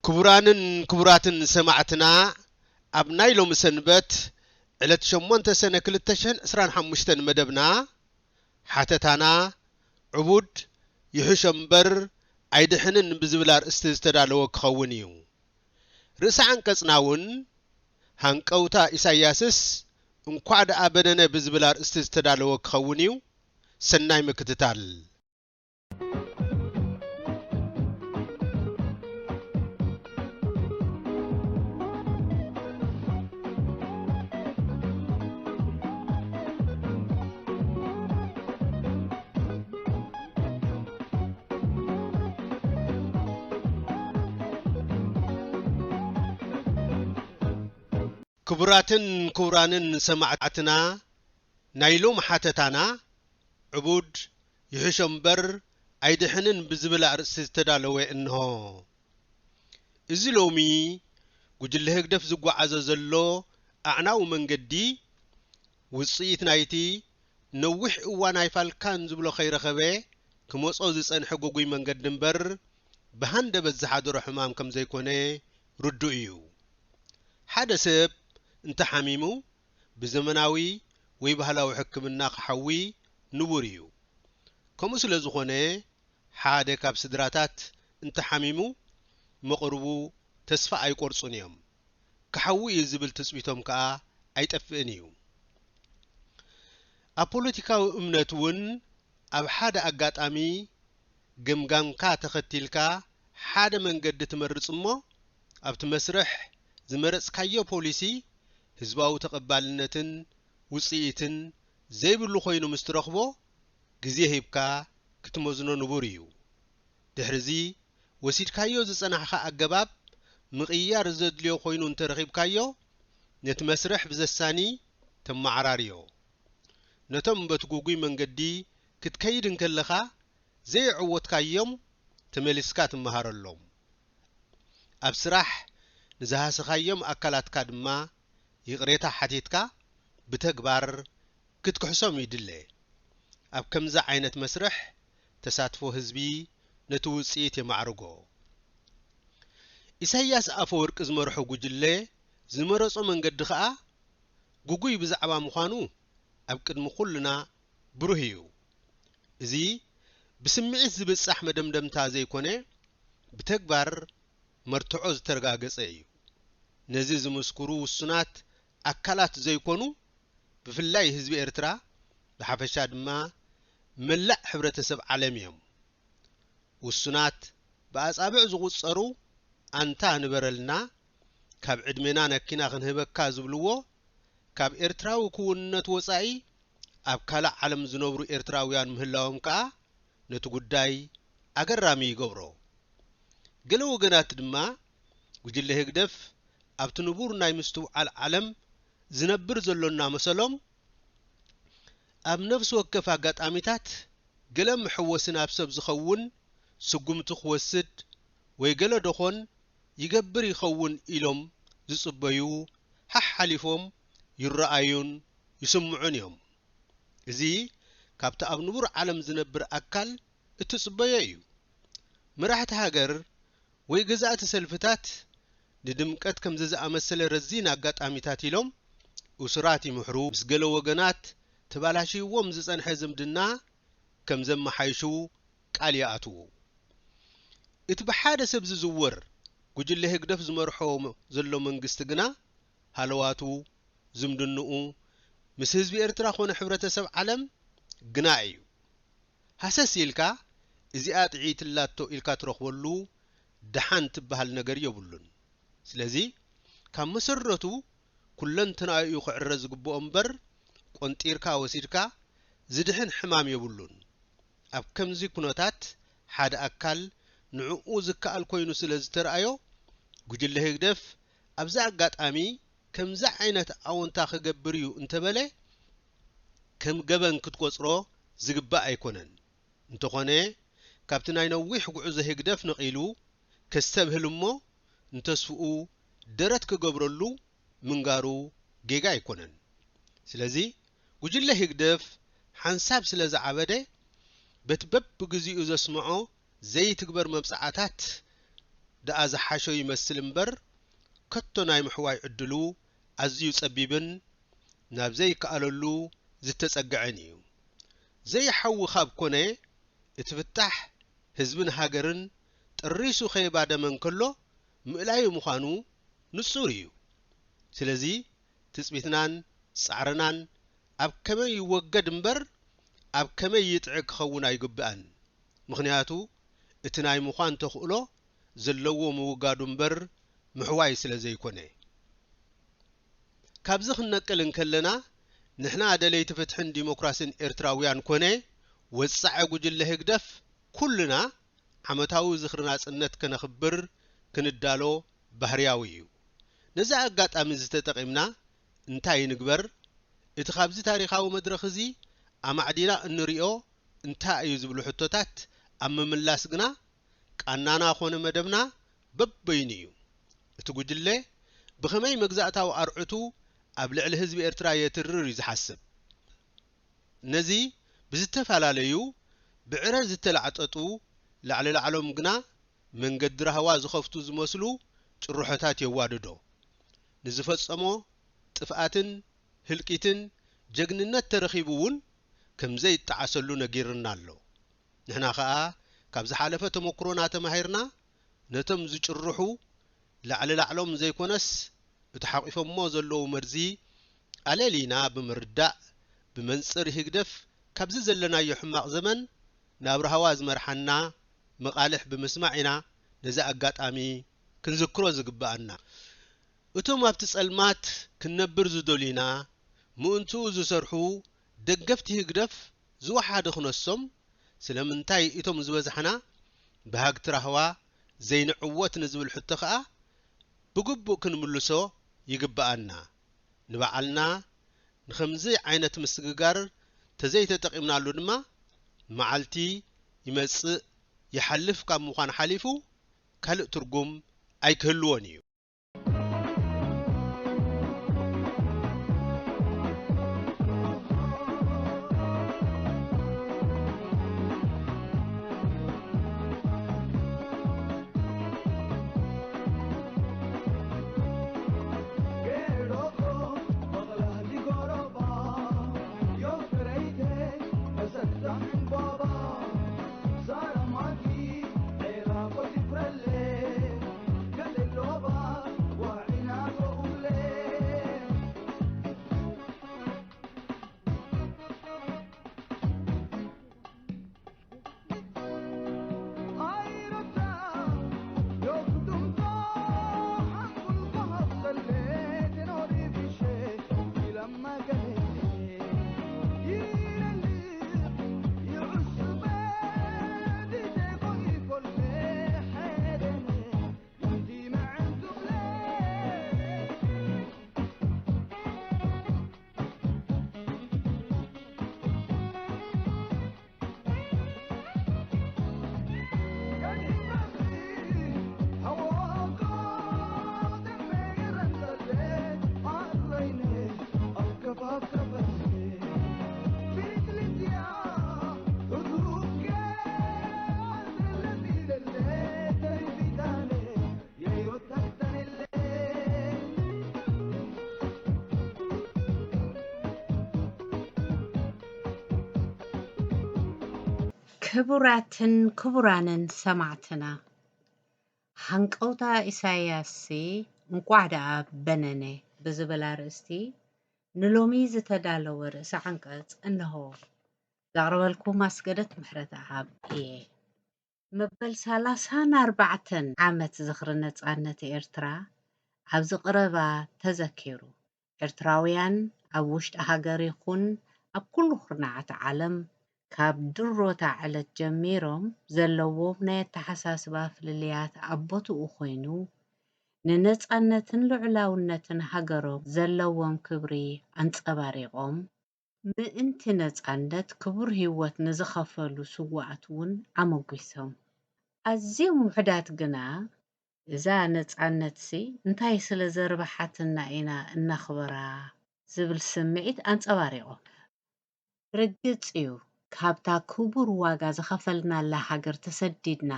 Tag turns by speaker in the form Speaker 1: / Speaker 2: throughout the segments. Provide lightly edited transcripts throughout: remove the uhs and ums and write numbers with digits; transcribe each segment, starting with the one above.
Speaker 1: ክቡራትን ሰማዕትና ኣብ ናይ ሎሚ ሰንበት ዕለት 8 ሰነ 2025 መደብና ሓተታና ዕቡድ ይሕሾ እምበር ኣይድሕንን ብዝብል ኣርእስቲ ዝተዳለወ ክኸውን እዩ። ርእሲ አንቀጽና እውን ሃንቀውታ ኢሳያስስ እንኳዕ ደኣ በነነ ብዝብል ኣርእስቲ ዝተዳለወ ክኸውን እዩ። ሰናይ ምክትታል። ክቡራንን ሰማዕትና ናይ ሎሚ ሓተታና ዕቡድ ይሕሾ እምበር ኣይድሕንን ብዝብል ኣርእስቲ ዝተዳለወ እንሆ። እዚ ሎሚ ጉጅለ ህግደፍ ዝጓዓዞ ዘሎ ኣዕናዊ መንገዲ ውጽኢት ናይቲ ነዊሕ እዋን ኣይፋልካን ዝብሎ ኸይረኸበ ክመጾ ዝጸንሐ ጎጉይ መንገዲ እምበር ብሃንደበት ዝሓደሮ ሕማም ከም ዘይኮነ ርዱእ እዩ። ሓደ ሰብ እንተሓሚሙ ብዘመናዊ ወይ ባህላዊ ሕክምና ክሓዊ ንቡር እዩ። ከምኡ ስለ ዝኾነ ሓደ ካብ ስድራታት እንተሓሚሙ መቕርቡ ተስፋ ኣይቆርጹን እዮም። ክሓዊ እዩ ዝብል ትጽቢቶም ከዓ ኣይጠፍእን እዩ። ኣብ ፖለቲካዊ እምነት እውን ኣብ ሓደ ኣጋጣሚ ገምጋምካ ተኸቲልካ ሓደ መንገዲ ትመርጽ እሞ ኣብቲ መስርሕ ዝመረጽካዮ ፖሊሲ ህዝባዊ ተቐባልነትን ውጽኢትን ዘይብሉ ኮይኑ ምስ ትረኽቦ ግዜ ሂብካ ክትመዝኖ ንቡር እዩ። ድሕሪዚ ወሲድካዮ ዝጸናሕኻ ኣገባብ ምቕያር ዘድልዮ ኮይኑ እንተረኺብካዮ ነቲ መስርሕ ብዘሳኒ ተመዓራርዮ። ነቶም በቲ ጉጉይ መንገዲ ክትከይድ እንከለኻ ዘይዕወትካዮም ተመሊስካ ትመሃረሎም። ኣብ ስራሕ ንዝሃስኻዮም ኣካላትካ ድማ ይቕሬታ ሓቲትካ ብተግባር ክትክሕሶም ይድለ። ኣብ ከምዛ ዓይነት መስርሕ ተሳትፎ ህዝቢ ነቲ ውጽኢት የማዕርጎ። ኢሳያስ ኣፈወርቂ ዝመርሖ ጉጅለ ዝመረጾ መንገዲ ከዓ ጉጉይ ብዛዕባ ምዃኑ ኣብ ቅድሚ ኩልና ብሩህ እዩ። እዚ ብስምዒት ዝብጻሕ መደምደምታ ዘይኮነ ብተግባር መርትዖ ዝተረጋገጸ እዩ። ነዚ ዝምስክሩ ውሱናት ኣካላት ዘይኮኑ ብፍላይ ህዝቢ ኤርትራ ብሓፈሻ ድማ መላእ ሕብረተሰብ ዓለም እዮም። ውሱናት ብኣጻብዕ ዝቝጸሩ ኣንታ ንበረልና ካብ ዕድሜና ነኪና ክንህበካ ዝብልዎ ካብ ኤርትራዊ ክውንነት ወጻኢ ኣብ ካልእ ዓለም ዝነብሩ ኤርትራውያን ምህላዎም ከዓ ነቲ ጉዳይ ኣገራሚ ይገብሮ። ገለ ወገናት ድማ ጉጅለ ህግደፍ ኣብቲ ንቡር ናይ ምስትውዓል ዓለም ዝነብር ዘሎና መሰሎም ኣብ ነፍሲ ወከፍ ኣጋጣሚታት ገለ ምሕወሲ ናብ ሰብ ዝኸውን ስጉምቲ ክወስድ ወይ ገለ ደኾን ይገብር ይኸውን ኢሎም ዝጽበዩ ሓሓሊፎም ይረአዩን ይስምዑን እዮም። እዚ ካብቲ ኣብ ንቡር ዓለም ዝነብር ኣካል እትጽበዮ እዩ። መራሕቲ ሃገር ወይ ገዛእቲ ሰልፍታት ንድምቀት ከም ዝኣመሰለ ረዚን ኣጋጣሚታት ኢሎም እሱራት ይምሕሩ። ምስ ገለ ወገናት ተባላሽዎም ዝጸንሐ ዝምድና ከም ዘመሓይሹ ቃል ይኣትዉ። እቲ ብሓደ ሰብ ዝዝወር ጉጅለ ህግደፍ ዝመርሖ ዘሎ መንግስቲ ግና ሃለዋቱ ዝምድንኡ ምስ ህዝቢ ኤርትራ ኾነ ሕብረተሰብ ዓለም ግና እዩ። ሃሰስ ኢልካ እዚኣ ጥዒትላቶ ኢልካ ትረኽበሉ ደሓን ትበሃል ነገር የብሉን። ስለዚ ካብ መሰረቱ ኩለንተናኡ ክዕረ ዝግብኦ እምበር ቆንጢርካ ወሲድካ ዝድሕን ሕማም የብሉን። ኣብ ከምዚ ኩነታት ሓደ ኣካል ንዕኡ ዝከኣል ኮይኑ ስለ ዝተረኣዮ ጉጅለ ህግደፍ ኣብዛ ኣጋጣሚ ከምዛ ዓይነት ኣወንታ ክገብር እዩ እንተበለ ከም ገበን ክትቆጽሮ ዝግባእ ኣይኮነን። እንተኾነ ካብቲ ናይ ነዊሕ ጉዕዞ ህግደፍ ነቒሉ ከስተብህል እሞ እንተስፍኡ ደረት ክገብረሉ ምንጋሩ ጌጋ ኣይኮነን። ስለዚ ጉጅለ ህግደፍ ሓንሳብ ስለ ዝዓበደ በትበብ ግዚኡ ዘስምዖ ዘይትግበር መብጻዓታት ደኣ ዝሓሾ ይመስል እምበር ከቶ ናይ ምሕዋይ ዕድሉ ኣዝዩ ጸቢብን ናብ ዘይከኣለሉ ዝተጸግዐን እዩ። ዘይሓዊ ካብ ኮነ እቲ ፍታሕ ህዝብን ሃገርን ጥሪሱ ኸይባደመን ከሎ ምእላዩ ምዃኑ ንጹር እዩ። ስለዚ ትጽቢትናን ጻዕርናን ኣብ ከመይ ይወገድ እምበር ኣብ ከመይ ይጥዕግ ክኸውን ኣይግብአን። ምኽንያቱ እቲ ናይ ምዃን ተኽእሎ ዘለዎ ምውጋዱ እምበር ምሕዋይ ስለ ዘይኮነ። ካብዚ ክንነቅል እንከለና ንሕና ደለይቲ ፍትሕን ዲሞክራስን ኤርትራውያን ኮነ ወጻዒ ጉጅለ ህግደፍ ኩልና ዓመታዊ ዝኽሪ ናጽነት ከነኽብር ክንዳሎ ባህርያዊ እዩ። ነዚ ኣጋጣሚ ዝተጠቒምና እንታይ ንግበር? እቲ ካብዚ ታሪኻዊ መድረኽ እዚ ኣማዕዲና እንሪኦ እንታይ እዩ ዝብሉ ሕቶታት ኣብ ምምላስ ግና ቃናና ኾነ መደብና በበይኑ እዩ። እቲ ጉጅለ ብኸመይ መግዛእታዊ ኣርዑቱ ኣብ ልዕሊ ህዝቢ ኤርትራ የትርር እዩ ዝሓስብ። ነዚ ብዝተፈላለዩ ብዕረ ዝተላዕጠጡ ላዕሊ ላዕሎም ግና መንገዲ ራህዋ ዝኸፍቱ ዝመስሉ ጭርሖታት የዋድዶ ንዝፈጸሞ ጥፍኣትን ህልቂትን ጀግንነት ተረኺቡ እውን ከምዘይ ይጠዓሰሉ ነጊርና ኣሎ። ንሕና ኸኣ ካብ ዝሓለፈ ተመክሮና ተማሂርና ነቶም ዝጭርሑ ላዕሊ ላዕሎም ዘይኮነስ እቲ ሓቂፎሞ ዘለዉ መርዚ ኣለሊና ብምርዳእ ብመንጽር ህግደፍ ካብዚ ዘለናዮ ሕማቕ ዘመን ናብ ረሃዋ ዝመርሓና መቃልሕ ብምስማዕ ኢና ነዚ ኣጋጣሚ ክንዝክሮ ዝግባአና። እቶም ኣብቲ ጸልማት ክንነብር ዝደሊና ምእንቱ ዝሰርሑ ደገፍቲ ህግደፍ ዝወሓደ ክነሶም ስለምንታይ እቶም ዝበዝሕና ብሃግቲ ራህዋ ዘይንዕወት ንዝብል ሕቶ ኸኣ ብግቡእ ክንምልሶ ይግባአና። ንባዓልና ንኸምዚ ዓይነት ምስግጋር ተዘይተጠቒምናሉ ድማ መዓልቲ ይመጽእ ይሓልፍ ካብ ምዃን ሓሊፉ ካልእ ትርጉም ኣይክህልዎን እዩ።
Speaker 2: ክቡራትን ክቡራንን ሰማዕትና ሃንቀውታ ኢሳያሲ እንቋዕ ደኣ በነነ ብዝብል ኣርእስቲ ንሎሚ ዝተዳለወ ርእሲ ዓንቀጽ እንሆ ዘቕርበልኩም ኣስገደት ምሕረት ኣሃብ እየ። መበል 34 ዓመት ዝኽሪ ነጻነት ኤርትራ ኣብ ዝቐረባ ተዘኪሩ ኤርትራውያን ኣብ ውሽጢ ሃገር ይኹን ኣብ ኩሉ ኩርናዓት ዓለም ካብ ድሮታ ዕለት ጀሚሮም ዘለዎም ናይ ኣተሓሳስባ ፍልልያት ኣቦትኡ ኮይኑ ንነጻነትን ልዕላውነትን ሃገሮም ዘለዎም ክብሪ ኣንጸባሪቖም ምእንቲ ነጻነት ክቡር ህይወት ንዝኸፈሉ ስዋዕት እውን ኣመጒሶም። ኣዝዮም ውሕዳት ግና እዛ ነጻነትሲ እንታይ ስለ ዘርባሓትና ኢና እናኽበራ ዝብል ስምዒት ኣንጸባሪቖም። ርግጽ እዩ ካብታ ክቡር ዋጋ ዝኸፈልናላ ሃገር ተሰዲድና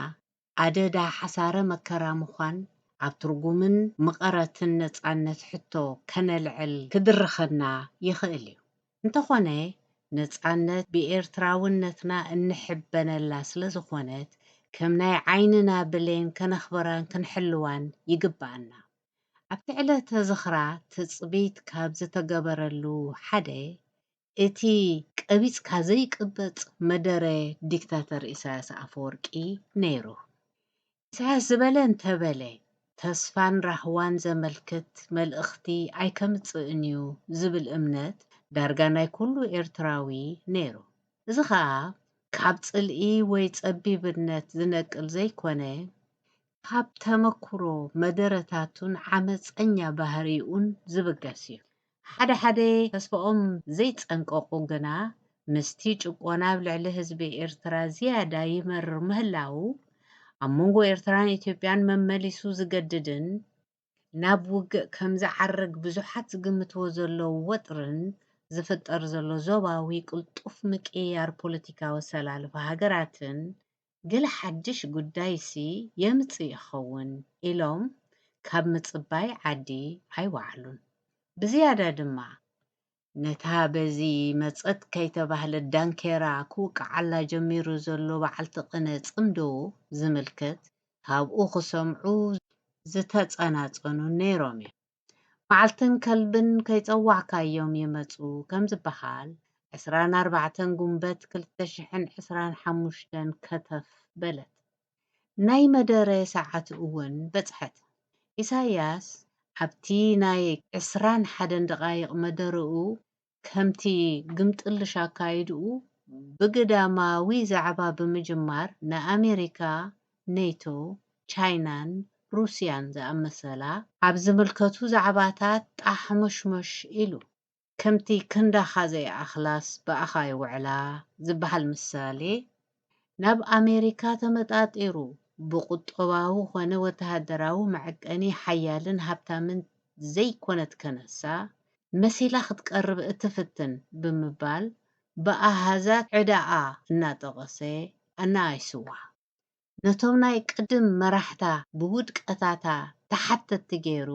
Speaker 2: ኣደዳ ሓሳረ መከራ ምዃን ኣብ ትርጉምን መቐረትን ነፃነት ሕቶ ከነልዕል ክድርኸና ይኽእል እዩ። እንተኾነ ነፃነት ብኤርትራውነትና እንሕበነላ ስለ ዝኾነት ከም ናይ ዓይንና ብሌን ከነኽብራን ክንሕልዋን ይግባአና። ኣብቲ ዕለተ ዝኽራ ትፅቢት ካብ ዝተገበረሉ ሓደ እቲ ቀቢፅካ ዘይቅበፅ መደረ ዲክታተር ኢሳያስ ኣፈወርቂ ነይሩ። ኢሳያስ ዝበለ እንተበለ ተስፋን ራህዋን ዘመልክት መልእኽቲ ኣይከምፅእን እዩ ዝብል እምነት ዳርጋ ናይ ኩሉ ኤርትራዊ ነይሩ። እዚ ከዓ ካብ ፅልኢ ወይ ፀቢብነት ዝነቅል ዘይኮነ ካብ ተመክሮ መደረታቱን ዓመፀኛ ባህሪኡን ዝብገስ እዩ። ሓደ ሓደ ተስፍኦም ዘይፀንቀቑ ግና ምስቲ ጭቆና ኣብ ልዕሊ ህዝቢ ኤርትራ ዝያዳ ይመርር ምህላው ኣብ መንጎ ኤርትራን ኢትዮጵያን መመሊሱ ዝገድድን ናብ ውግእ ከም ዝዓርግ ብዙሓት ዝግምትዎ ዘለዉ ወጥርን ዝፍጠር ዘሎ ዞባዊ ቅልጡፍ ምቅያር ፖለቲካዊ ኣሰላልፋ ሃገራትን ገለ ሓድሽ ጉዳይሲ የምፅእ ይኸውን ኢሎም ካብ ምፅባይ ዓዲ ኣይወዓሉን። ብዝያዳ ድማ ነታ በዚ መፀት ከይተባህለት ዳንኬራ ክውቃዓላ ጀሚሩ ዘሎ በዓልቲ ቅነ ፅምዶ ዝምልክት ካብኡ ክሰምዑ ዝተፀናፀኑ ነይሮም እዮም። መዓልትን ከልብን ከይፀዋዕካዮም ይመፁ ከም ዝበሃል 24 ጉንበት 2025 ከተፍ በለት። ናይ መደረ ሰዓት እውን በፅሐት። ኢሳያስ ኣብቲ ናይ 21 ደቓይቕ መደረኡ ከምቲ ግምጥልሽ ኣካይድኡ ብግዳማዊ ዛዕባ ብምጅማር ንኣሜሪካ፣ ኔቶ፣ ቻይናን ሩስያን ዝኣመሰላ ኣብ ዝምልከቱ ዛዕባታት ጣሕሙሽሙሽ ኢሉ ከምቲ ክንዳኻ ዘይኣኽላስ በኣኻ ይውዕላ ዝበሃል ምሳሌ ናብ ኣሜሪካ ተመጣጢሩ ብቁጠባዊ ኮነ ወተሃደራዊ መዐቀኒ ሓያልን ሃብታምን ዘይኮነት ከነሳ መሲላ ክትቀርብ እትፍትን ብምባል ብኣሃዛት ዕዳኣ እናጠቐሰ ኣናኣይስዋ ነቶም ናይ ቅድም መራሕታ ብውድቀታታ ተሓተቲ ገይሩ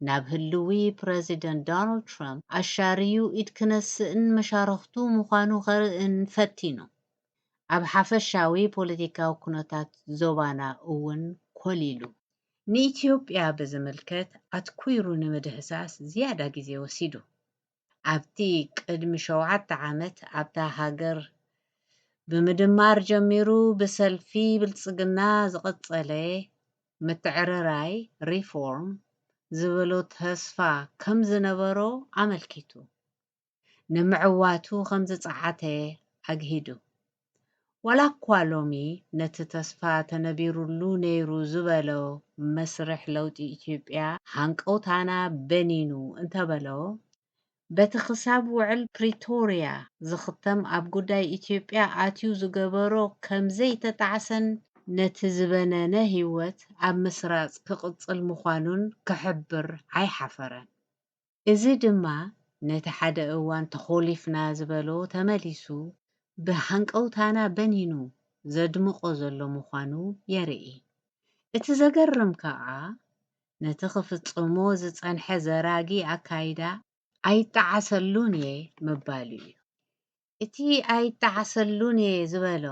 Speaker 2: ናብ ህልዊ ፕረዚደንት ዶናልድ ትራምፕ ኣሻርዩ ኢድ ክነስእን መሻርክቱ ምዃኑ ከርእን ፈቲኑ ኣብ ሓፈሻዊ ፖለቲካዊ ኩነታት ዞባና እውን ኮሊሉ ንኢትዮጵያ ብዝምልከት ኣትኩይሩ ንምድህሳስ ዝያዳ ግዜ ወሲዱ። ኣብቲ ቅድሚ 7 ዓመት ኣብታ ሃገር ብምድማር ጀሚሩ ብሰልፊ ብልፅግና ዝቐፀለ ምትዕርራይ ሪፎርም ዝብሎ ተስፋ ከም ዝነበሮ ኣመልኪቱ ንምዕዋቱ ከም ዝፀዓተ ኣግሂዱ። ዋላ እኳ ሎሚ ነቲ ተስፋ ተነቢሩሉ ነይሩ ዝበሎ መስርሕ ለውጢ ኢትዮጵያ ሃንቀውታና በኒኑ እንተበሎ በቲ ክሳብ ውዕል ፕሪቶርያ ዝኽተም ኣብ ጉዳይ ኢትዮጵያ ኣትዩ ዝገበሮ ከምዘይተጣዕሰን ነቲ ዝበነነ ህይወት ኣብ ምስራፅ ክቕፅል ምዃኑን ክሕብር ኣይሓፈረን። እዚ ድማ ነቲ ሓደ እዋን ተኾሊፍና ዝበሎ ተመሊሱ ብሃንቀውታና በኒኑ ዘድምቆ ዘሎ ምዃኑ የርኢ። እቲ ዘገርም ከዓ ነቲ ክፍፅሞ ዝፀንሐ ዘራጊ ኣካይዳ ኣይጠዓሰሉን እየ ምባሉ እዩ። እቲ ኣይጠዓሰሉን እየ ዝበሎ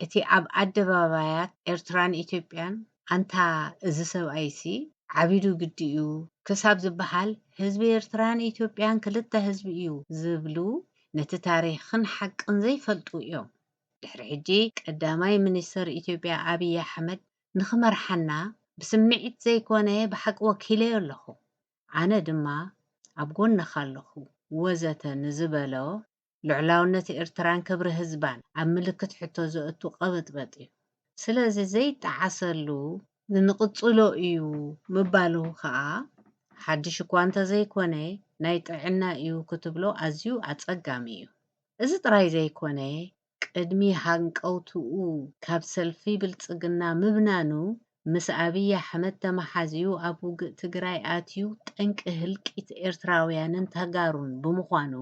Speaker 2: እቲ ኣብ ኣደባባያት ኤርትራን ኢትዮጵያን ኣንታ እዚ ሰብኣይሲ ዓቢዱ ግዲኡ ክሳብ ዝበሃል ህዝቢ ኤርትራን ኢትዮጵያን ክልተ ህዝቢ እዩ ዝብሉ ነቲ ታሪክን ሓቅን ዘይፈልጡ እዮም። ድሕሪ ሕጂ ቀዳማይ ሚኒስትር ኢትዮጵያ ኣብይ ኣሕመድ ንኽመርሓና ብስምዒት ዘይኮነ ብሓቂ ወኪለ ኣለኹ ኣነ ድማ ኣብ ጎንኻ ኣለኹ ወዘተ ንዝበሎ ልዕላውነት ኤርትራን ክብሪ ህዝባን ኣብ ምልክት ሕቶ ዘእቱ ቀበጥበጥ እዩ። ስለዚ ዘይጠዓሰሉ ንቕፅሎ እዩ ምባሉ ከዓ ሓድሽ እኳ እንተዘይኮነ ናይ ጥዕና እዩ ክትብሎ ኣዝዩ ኣፀጋሚ እዩ። እዚ ጥራይ ዘይኮነ ቅድሚ ሃንቀውትኡ ካብ ሰልፊ ብልፅግና ምብናኑ ምስ ኣብይ ኣሕመድ ተመሓዝዩ ኣብ ውግእ ትግራይ ኣትዩ ጠንቂ ህልቂት ኤርትራውያንን ተጋሩን ብምዃኑ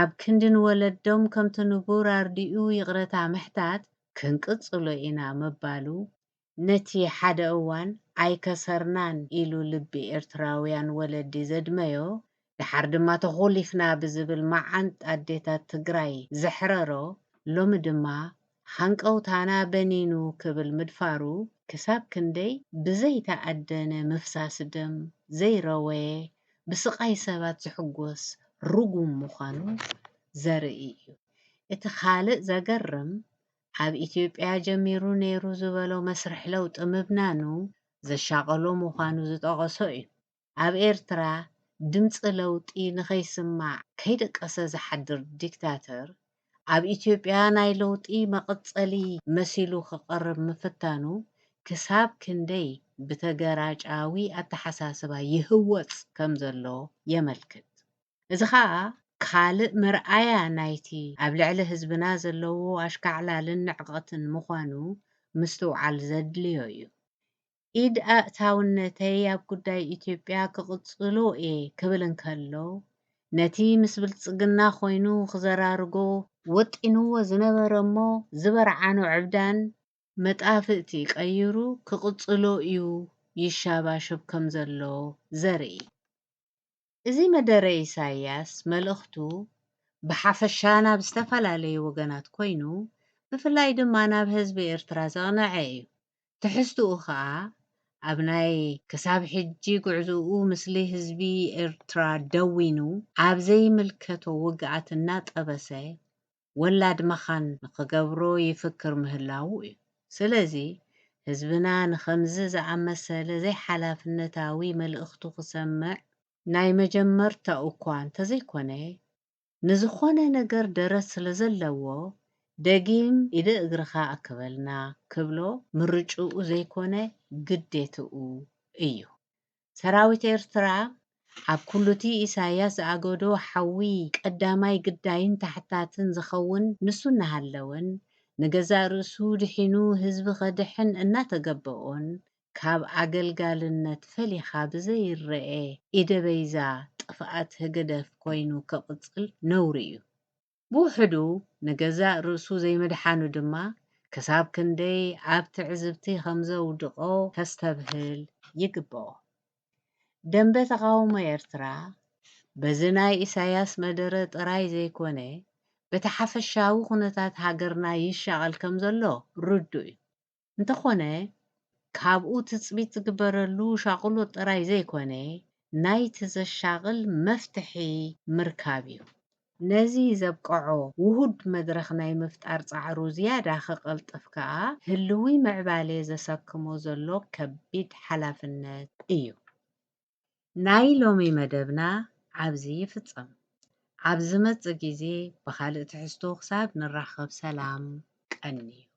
Speaker 2: ኣብ ክንዲ ንወለዶም ከምቲ ንቡር ኣርዲኡ ይቕረታ ምሕታት ክንቅፅሎ ኢና ምባሉ ነቲ ሓደ እዋን ኣይከሰርናን ኢሉ ልቢ ኤርትራውያን ወለዲ ዘድመዮ ድሓር ድማ ተኾሊፍና ብዝብል መዓንጥ ኣዴታት ትግራይ ዘሕረሮ ሎሚ ድማ ሃንቀውታና በኒኑ ክብል ምድፋሩ ክሳብ ክንደይ ብዘይተኣደነ ምፍሳስ ደም ዘይረወየ ብስቃይ ሰባት ዝሕጎስ ርጉም ምዃኑ ዘርኢ እዩ። እቲ ካልእ ዘገርም ኣብ ኢትዮጵያ ጀሚሩ ነይሩ ዝበሎ መስርሕ ለውጢ ምብናኑ ዘሻቐሎ ምዃኑ ዝጠቐሶ እዩ። ኣብ ኤርትራ ድምፂ ለውጢ ንኸይስማዕ ከይደቀሰ ዝሓድር ዲክታተር ኣብ ኢትዮጵያ ናይ ለውጢ መቐፀሊ መሲሉ ክቐርብ ምፍታኑ ክሳብ ክንደይ ብተገራጫዊ ኣተሓሳስባ ይህወፅ ከም ዘሎ የመልክት። እዚ ከዓ ካልእ መርኣያ ናይቲ ኣብ ልዕሊ ህዝብና ዘለዎ ኣሽካዕላልን ንዕቐትን ምዃኑ ምስትውዓል ዘድልዮ እዩ። ኢድ ኣእታውነተይ ኣብ ጉዳይ ኢትዮጵያ ክቕፅሎ እየ ክብል እንከሎ ነቲ ምስ ብልፅግና ኮይኑ ክዘራርጎ ወጢንዎ ዝነበረ እሞ ዝበርዓኖ ዕብዳን መጣፍእቲ ቀይሩ ክቕፅሎ እዩ ይሻባሽብ ከም ዘሎ ዘርኢ። እዚ መደረ ኢሳያስ መልእኽቱ ብሓፈሻ ናብ ዝተፈላለዩ ወገናት ኮይኑ ብፍላይ ድማ ናብ ህዝቢ ኤርትራ ዘቕንዐ እዩ። ትሕዝትኡ ከዓ ኣብ ናይ ክሳብ ሕጂ ጉዕዞኡ ምስሊ ህዝቢ ኤርትራ ደዊኑ ኣብ ዘይምልከቶ ውግኣት እናጠበሰ ወላድ መኻን ንክገብሮ ይፍክር ምህላው እዩ። ስለዚ ህዝብና ንከምዚ ዝኣመሰለ ዘይሓላፍነታዊ መልእኽቱ ክሰምዕ ናይ መጀመርታ እኳ እንተዘይኮነ ንዝኾነ ነገር ደረት ስለ ዘለዎ ደጊም ኢደ እግርኻ ኣክበልና ክብሎ ምርጭኡ ዘይኮነ ግዴትኡ እዩ። ሰራዊት ኤርትራ ኣብ ኩሉቲ ኢሳያስ ዝኣገዶ ሓዊ ቀዳማይ ግዳይን ታሕታትን ዝኸውን ንሱ እናሃለወን ንገዛእ ርእሱ ድሒኑ ህዝቢ ከድሕን እናተገበኦን ካብ ኣገልጋልነት ፈሊኻ ብዘይረአ ኢደበይዛ ጥፍኣት ህገደፍ ኮይኑ ከቕፅል ነውሪ እዩ። ብውሕዱ ንገዛእ ርእሱ ዘይምድሓኑ ድማ ክሳብ ክንደይ ኣብ ትዕዝብቲ ከም ዘውድቆ ከስተብህል ይግብኦ። ደንበ ተቃውሞ ኤርትራ በዚ ናይ ኢሳያስ መደረ ጥራይ ዘይኮነ በቲ ሓፈሻዊ ኩነታት ሃገርና ይሻቐል ከም ዘሎ ርዱእ እዩ። እንተኾነ ካብኡ ትፅቢት ዝግበረሉ ሻቕሎ ጥራይ ዘይኮነ ናይቲ ዘሻቕል መፍትሒ ምርካብ እዩ። ነዚ ዘብቅዖ ውሁድ መድረኽ ናይ ምፍጣር ፃዕሩ ዝያዳ ክቐልጥፍ ከዓ ህልዊ ምዕባለ ዘሰክሞ ዘሎ ከቢድ ሓላፍነት እዩ። ናይ ሎሚ መደብና ኣብዚ ይፍፀም። ኣብ ዝመፅእ ግዜ ብካልእ ትሕዝቶ ክሳብ ንራኸብ ሰላም ቀኒ እዩ።